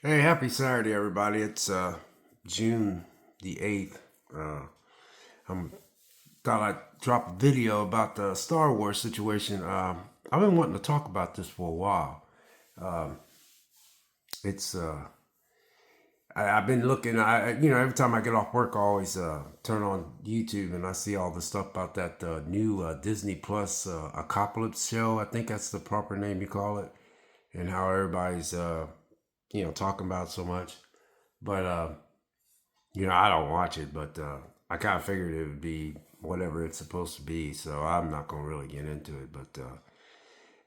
Hey, happy Saturday, everybody. It's June the 8th. I'm thought I'd drop a video about the Star Wars situation. I've been wanting to talk about this for a while. It's I've been looking. Every time I get off work, I always turn on YouTube and I see all the stuff about that new Disney Plus Apocalypse show. I think that's the proper name you call it, and how everybody's talking about it so much. But I don't watch it, but I kind of figured it would be whatever it's supposed to be, so I'm not gonna really get into it. But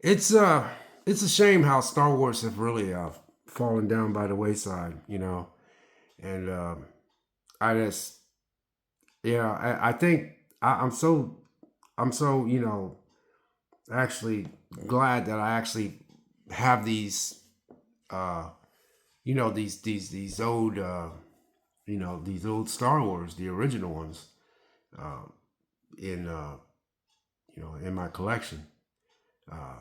it's uh, it's a shame how Star Wars have really fallen down by the wayside. And I just, yeah, I think I'm so actually glad that I actually have these uh, these old these old Star Wars, the original ones, uh, in in my collection. Uh,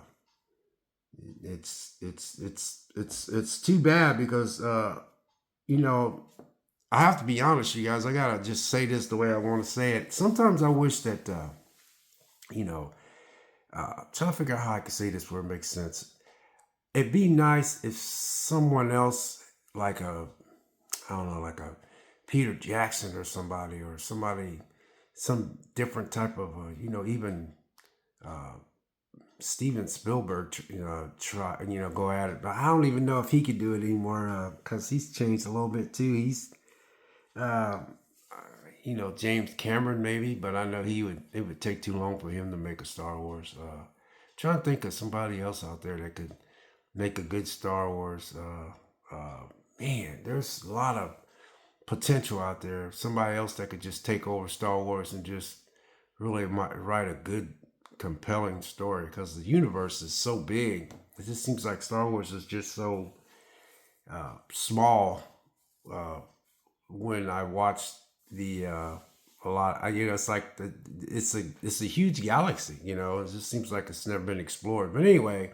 it's too bad because you know I have to be honest, you guys. I gotta just say this the way I want to say it. Sometimes I wish that you know trying to figure out how I can say this where it makes sense. It'd be nice if someone else, like a I don't know, like a Peter Jackson or somebody, some different type of, even uh, Steven Spielberg, try, go at it. But I don't even know if he could do it anymore because he's changed a little bit too. Uh, James Cameron maybe, but I know it would take too long for him to make a Star Wars. Trying to think of somebody else out there that could make a good Star Wars. Man, there's a lot of potential out there. Somebody else that could just take over Star Wars and just really write a good, compelling story because the universe is so big. It just seems like Star Wars is just so small. Uh, when I watched the a lot, it's like it's a huge galaxy. It just seems like it's never been explored. But anyway,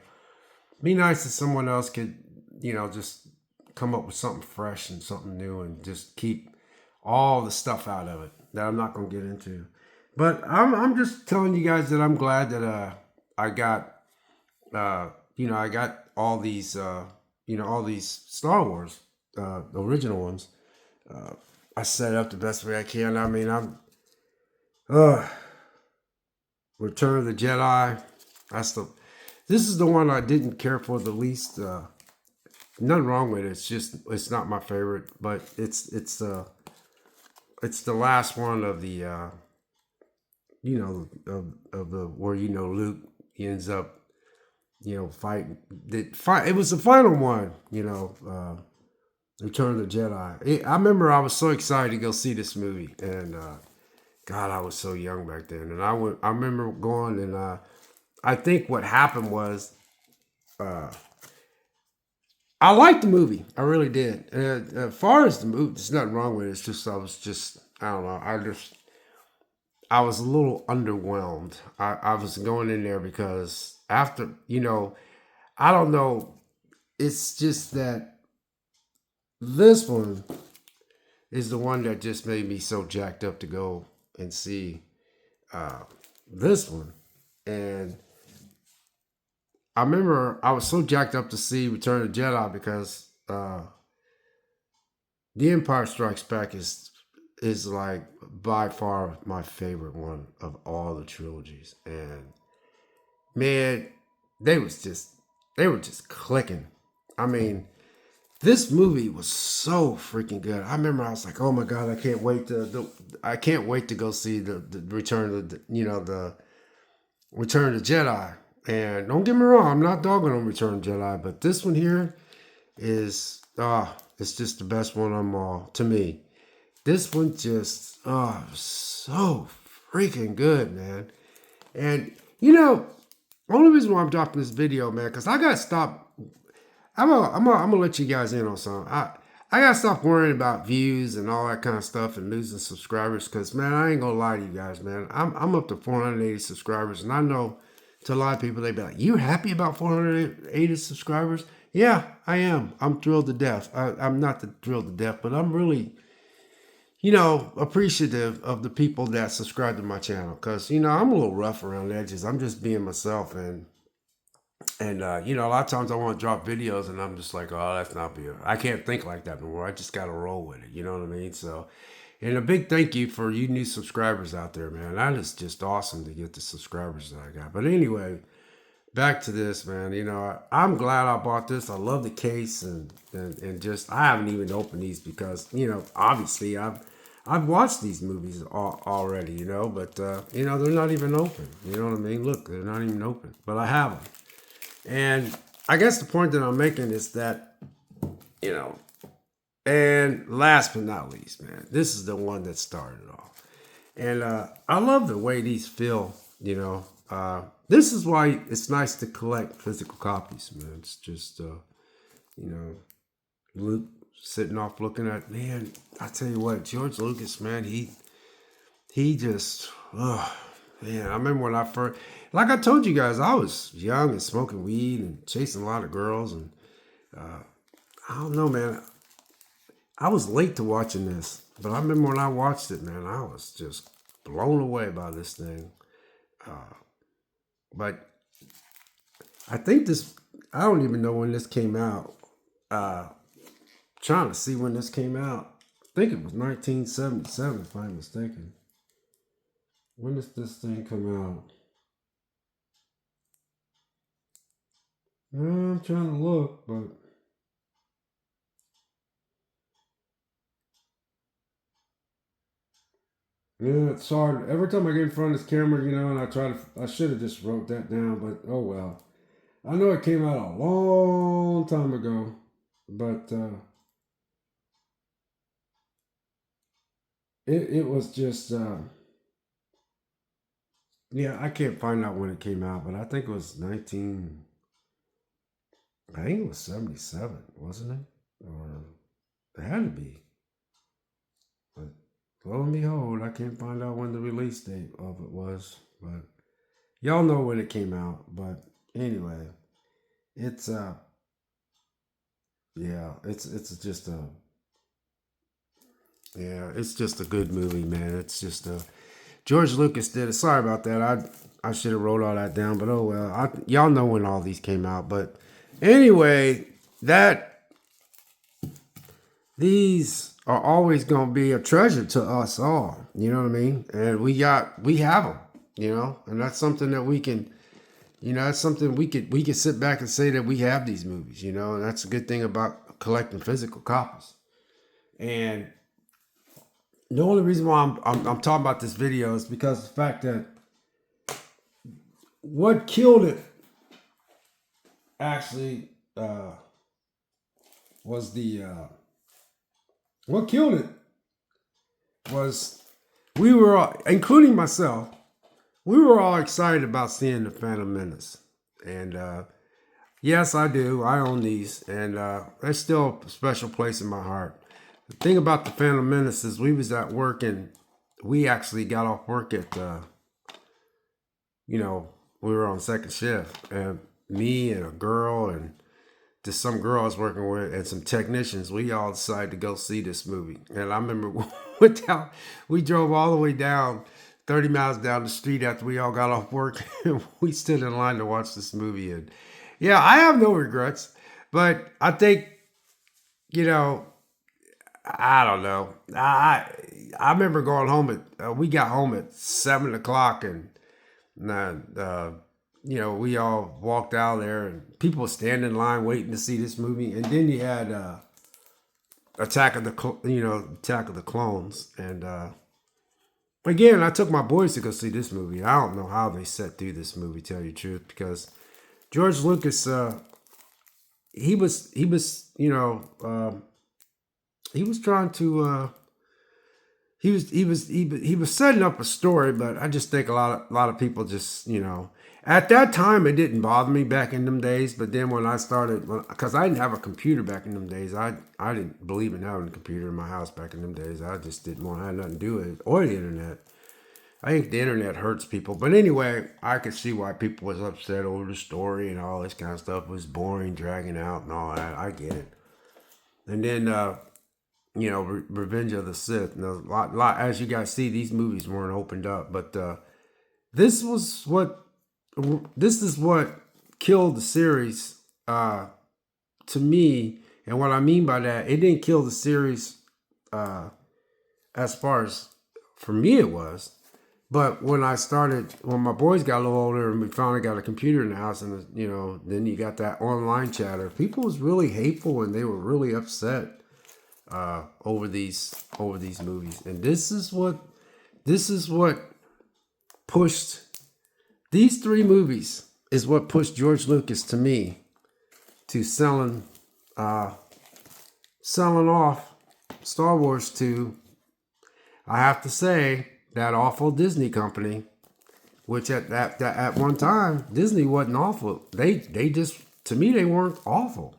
be nice if someone else could, just come up with something fresh and something new and just keep all the stuff out of it that I'm not gonna get into. But I'm just telling you guys that I'm glad that I got I got all these Star Wars original ones. I set it up the best way I can. I mean, uh Return of the Jedi. That's the This is the one I didn't care for the least. Nothing wrong with it. It's just it's not my favorite, but it's the last one of the of the where Luke ends up fighting. It was the final one. Return of the Jedi. I remember I was so excited to go see this movie, and God, I was so young back then, and I went. I remember going, and I think what happened was. Uh, I liked the movie. I really did. As far as the movie, there's nothing wrong with it. It's just I don't know. I was a little underwhelmed. I was going in there because after I don't know. It's just that this one is the one that just made me so jacked up to go and see uh, this one. And I remember I was so jacked up to see Return of the Jedi because The Empire Strikes Back is like by far my favorite one of all the trilogies. And man, they was just they were just clicking. I mean, this movie was so freaking good. I remember I was like, "Oh my god, I can't wait to go see the Return of the Return of the Jedi." And don't get me wrong, I'm not dogging on Return of the Jedi, but this one here is it's just the best one of them all to me. This one just so freaking good, man. And only reason why I'm dropping this video, man, because I gotta stop. I'm gonna let you guys in on something. I gotta stop worrying about views and all that kind of stuff and losing subscribers. Cause man, I ain't gonna lie to you guys, man. I'm up to 480 subscribers, and I know to a lot of people they be like, "You happy about 480 subscribers?" Yeah, I am. I'm thrilled to death. I'm not thrilled to death, but I'm really, appreciative of the people that subscribe to my channel because, I'm a little rough around the edges. I'm just being myself. And a lot of times I want to drop videos and I'm just like, oh, that's not real. I can't think like that no more. I just got to roll with it. You know what I mean? So, and a big thank you for you new subscribers out there, man. That is just awesome to get the subscribers that I got. But anyway, back to this, man. I'm glad I bought this. I love the case and just I haven't even opened these because obviously I've watched these movies already, but they're not even open. You know what I mean? Look, they're not even open, but I have them. And I guess the point that I'm making is that you know, and last but not least, man, this is the one that started it all. And I love the way these feel, this is why it's nice to collect physical copies, man. It's just, you know, Luke sitting off looking at, man, I tell you what, George Lucas, man, he just, oh, man, I remember when I first, like I told you guys, I was young and smoking weed and chasing a lot of girls. And I don't know, man, I was late to watching this, but I remember when I watched it, man, I was just blown away by this thing. But I think this, I don't even know when this came out. Trying to see when this came out. I think it was 1977, if I'm mistaken. When does this thing come out? I'm trying to look, but yeah, it's hard. Every time I get in front of this camera, and I should have just wrote that down, but oh well. I know it came out a long time ago, but it was just, yeah, I can't find out when it came out, but I think it was I think it was 77, wasn't it? Or it had to be. But lo and behold, I can't find out when the release date of it was. But y'all know when it came out. But anyway, it's yeah, it's just a yeah, it's just a good movie, man. It's just a George Lucas did it. Sorry about that. I should have wrote all that down, but oh well. Y'all know when all these came out. But anyway, that these are always going to be a treasure to us all. You know what I mean? And we have them. And that's something that we can. That's something we could sit back and say that we have these movies. And that's a good thing about collecting physical copies. And the only reason why I'm talking about this video is because of the fact that what killed it actually was the what killed it was we were all, including myself, we were all excited about seeing the Phantom Menace. And yes, I do. I own these, and there's still a special place in my heart. The thing about the Phantom Menace is we was at work and we actually got off work at we were on second shift, and me and a girl and just some girl I was working with and some technicians, we all decided to go see this movie. And I remember we drove all the way down 30 miles down the street after we all got off work, and we stood in line to watch this movie. And yeah, I have no regrets, but I think, I don't know. I remember going home we got home at 7 o'clock, and we all walked out there, and people were standing in line waiting to see this movie. And then you had Attack of the Clones, and again, I took my boys to go see this movie. I don't know how they set through this movie, tell you the truth, because George Lucas, he was trying to. He was setting up a story, but I just think a lot of people just at that time it didn't bother me back in them days. But then when I started, because I didn't have a computer back in them days, I didn't believe in having a computer in my house back in them days. I just didn't want to have nothing to do with it or the internet. I think the internet hurts people. But anyway, I could see why people was upset over the story and all this kind of stuff. It was boring, dragging out, and all that. I get it. And then, Revenge of the Sith. And a lot, as you guys see, these movies weren't opened up, but this was what this is what killed the series to me. And what I mean by that, it didn't kill the series uh, as far as for me it was. But when my boys got a little older and we finally got a computer in the house, and then you got that online chatter. People was really hateful and they were really upset over these movies. And this is what pushed these three movies is what pushed George Lucas to me to selling off Star Wars to, I have to say, that awful Disney company, which at one time Disney wasn't awful. They just, to me, they weren't awful.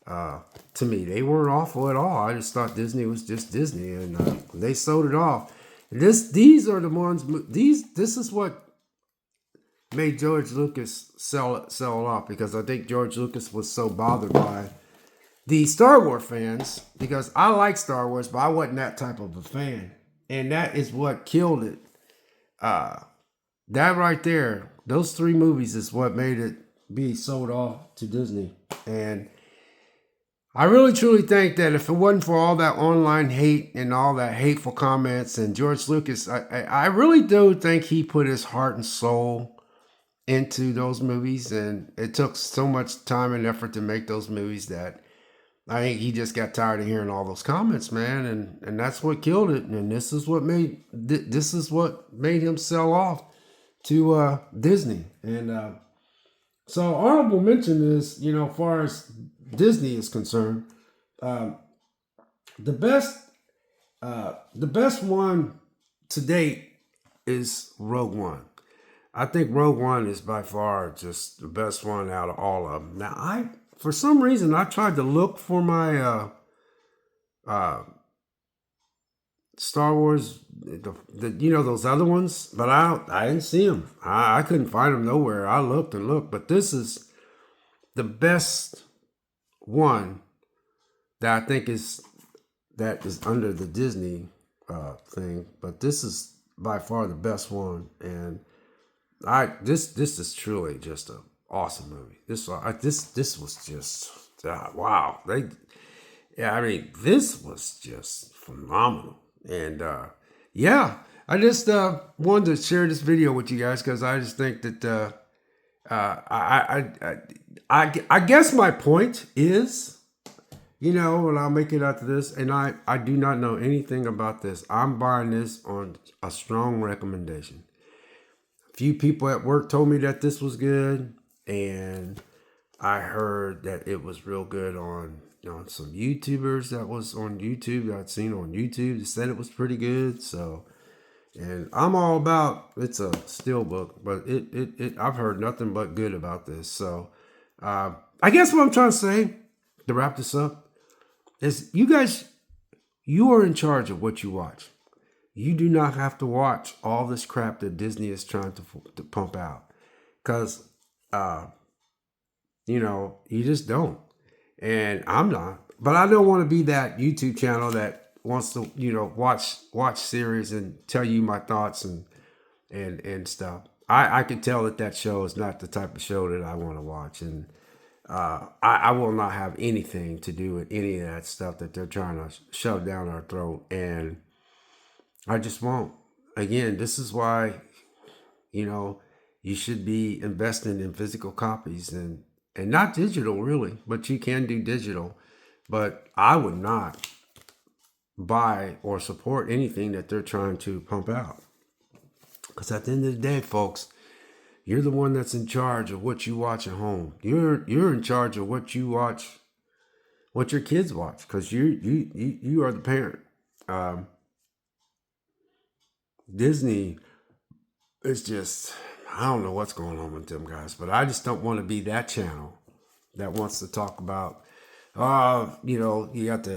To me, they weren't awful at all. I just thought Disney was just Disney, and they sold it off. These are the ones. This is what made George Lucas sell it off, because I think George Lucas was so bothered by the Star Wars fans, because I like Star Wars, but I wasn't that type of a fan. And that is what killed it. That right there, those three movies is what made it be sold off to Disney. And I really truly think that if it wasn't for all that online hate and all that hateful comments and George Lucas, I really do think he put his heart and soul into those movies. And it took so much time and effort to make those movies that I think he just got tired of hearing all those comments, man, and that's what killed it. And this is what made him sell off to Disney. And so honorable mention is, as far as Disney is concerned, the best one to date is Rogue One. I think Rogue One is by far just the best one out of all of them. Now, for some reason, I tried to look for my Star Wars, those other ones, but I didn't see them. I couldn't find them nowhere. I looked and looked, but this is the best one that I think is under the Disney thing. But this is by far the best one, and this is truly just an awesome movie. This was just wow. This was just phenomenal. And I just wanted to share this video with you guys because I just think that I guess my point is, and I'll make it out to this, and I do not know anything about this. I'm buying this on a strong recommendation. A few people at work told me that this was good, and I heard that it was real good on some YouTubers that was on YouTube that I'd seen on YouTube. They said it was pretty good. So, and I'm all about, it's a steelbook, but I've heard nothing but good about this. So, I guess what I'm trying to say to wrap this up is you are in charge of what you watch. You do not have to watch all this crap that Disney is trying to pump out, because you just don't. And I'm not. But I don't want to be that YouTube channel that wants to, watch series and tell you my thoughts and stuff. I can tell that show is not the type of show that I want to watch. And I will not have anything to do with any of that stuff that they're trying to shove down our throat. And I just won't. Again, this is why, you should be investing in physical copies and not digital, really, but you can do digital. But I would not buy or support anything that they're trying to pump out. Because at the end of the day, folks, you're the one that's in charge of what you watch at home. You're in charge of what you watch, what your kids watch, because you are the parent. Disney is just, I don't know what's going on with them guys, but I just don't want to be that channel that wants to talk about, you got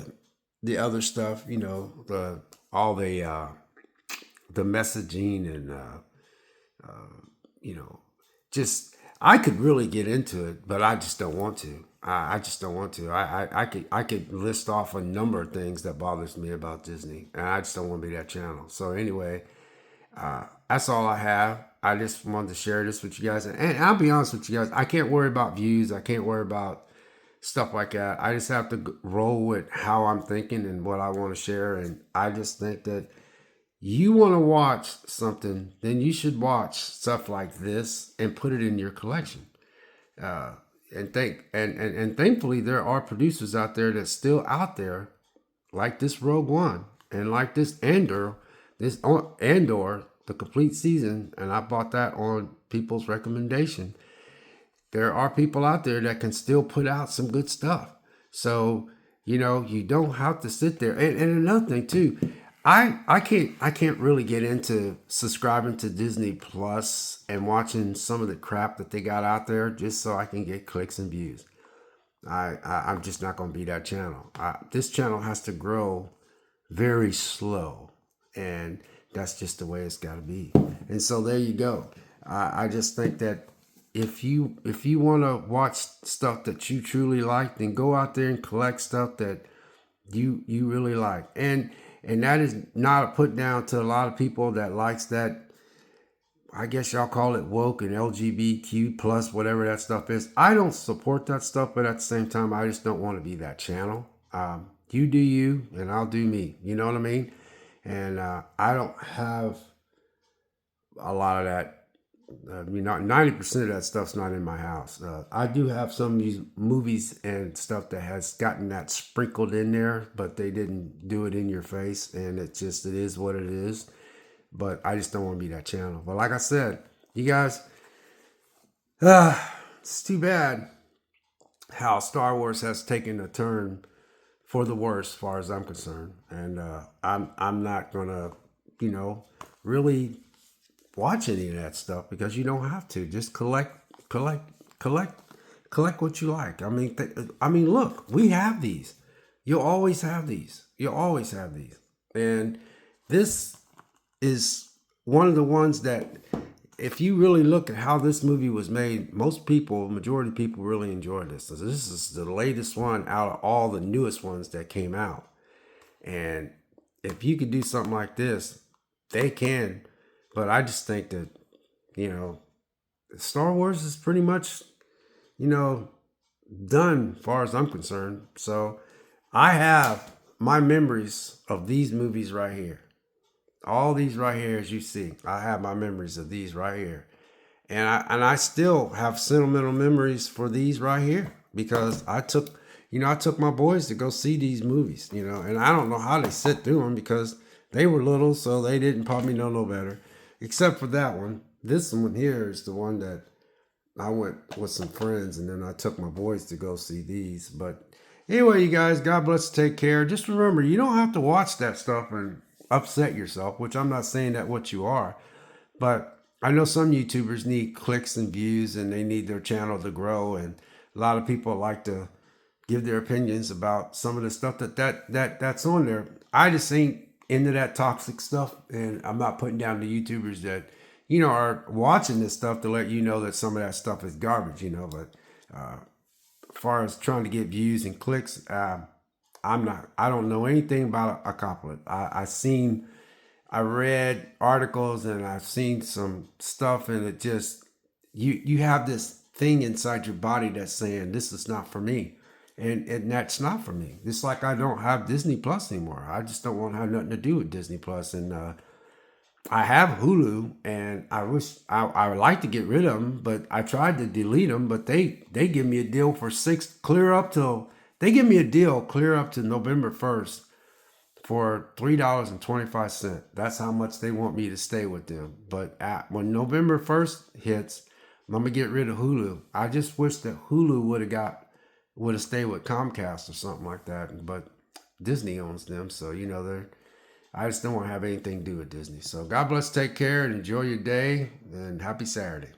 the other stuff, all the the messaging and you know, just I could really get into it, but I just don't want to. I just don't want to. I could list off a number of things that bothers me about Disney, and I just don't want to be that channel. So anyway, that's all I have. I just wanted to share this with you guys, and I'll be honest with you guys. I can't worry about views. I can't worry about stuff like that. I just have to roll with how I'm thinking and what I want to share, and I just think that you want to watch something, then you should watch stuff like this and put it in your collection. Uh, and thankfully there are producers out there that's still out there like this Rogue One and like this Andor, the complete season, and I bought that on people's recommendation. There are people out there that can still put out some good stuff. So, you don't have to sit there. And another thing too, I can't really get into subscribing to Disney Plus and watching some of the crap that they got out there just so I can get clicks and views. I'm just not going to be that channel. This channel has to grow very slow, and that's just the way it's got to be. And so there you go. I just think that if you want to watch stuff that you truly like, then go out there and collect stuff that you really like. And that is not a put down to a lot of people that likes that. I guess y'all call it woke and LGBTQ plus whatever that stuff is. I don't support that stuff, but at the same time, I just don't want to be that channel. You do you, and I'll do me. You know what I mean? And I don't have a lot of that. 90% of that stuff's not in my house. I do have some of these movies and stuff that has gotten that sprinkled in there, but they didn't do it in your face, and it is what it is. But I just don't want to be that channel. But like I said, you guys, it's too bad how Star Wars has taken a turn for the worse, as far as I'm concerned, and I'm not gonna, really watch any of that stuff because you don't have to. Just collect what you like. Look, we have these. You'll always have these. You'll always have these. And this is one of the ones that, if you really look at how this movie was made, majority of people really enjoyed this. So this is the latest one out of all the newest ones that came out. And if you could do something like this, they can. But I just think that, Star Wars is pretty much, done as far as I'm concerned. So I have my memories of these movies right here. All these right here, as you see, I have my memories of these right here. And I still have sentimental memories for these right here because I took my boys to go see these movies, and I don't know how they sit through them because they were little, so they didn't probably know no better. Except for that one. This one here is the one that I went with some friends, and then I took my boys to go see these. But anyway, you guys, God bless, take care. Just remember, you don't have to watch that stuff and upset yourself, which I'm not saying that what you are. But I know some YouTubers need clicks and views, and they need their channel to grow. And a lot of people like to give their opinions about some of the stuff that's on there. I just ain't into that toxic stuff, and I'm not putting down the YouTubers that are watching this stuff to let you know that some of that stuff is garbage, but as far as trying to get views and clicks, I don't know anything about a couplet. I read articles and I've seen some stuff, and it just you have this thing inside your body that's saying this is not for me. And that's not for me. It's like I don't have Disney Plus anymore. I just don't want to have nothing to do with Disney Plus. And I have Hulu, and I wish I would like to get rid of them, but I tried to delete them. But they give me a deal for they give me a deal clear up to November 1st for $3.25. That's how much they want me to stay with them. But when November 1st hits, I'm gonna get rid of Hulu. I just wish that Hulu would have stayed with Comcast or something like that. But Disney owns them, so I just don't want to have anything to do with Disney. So God bless, take care, and enjoy your day, and happy Saturday.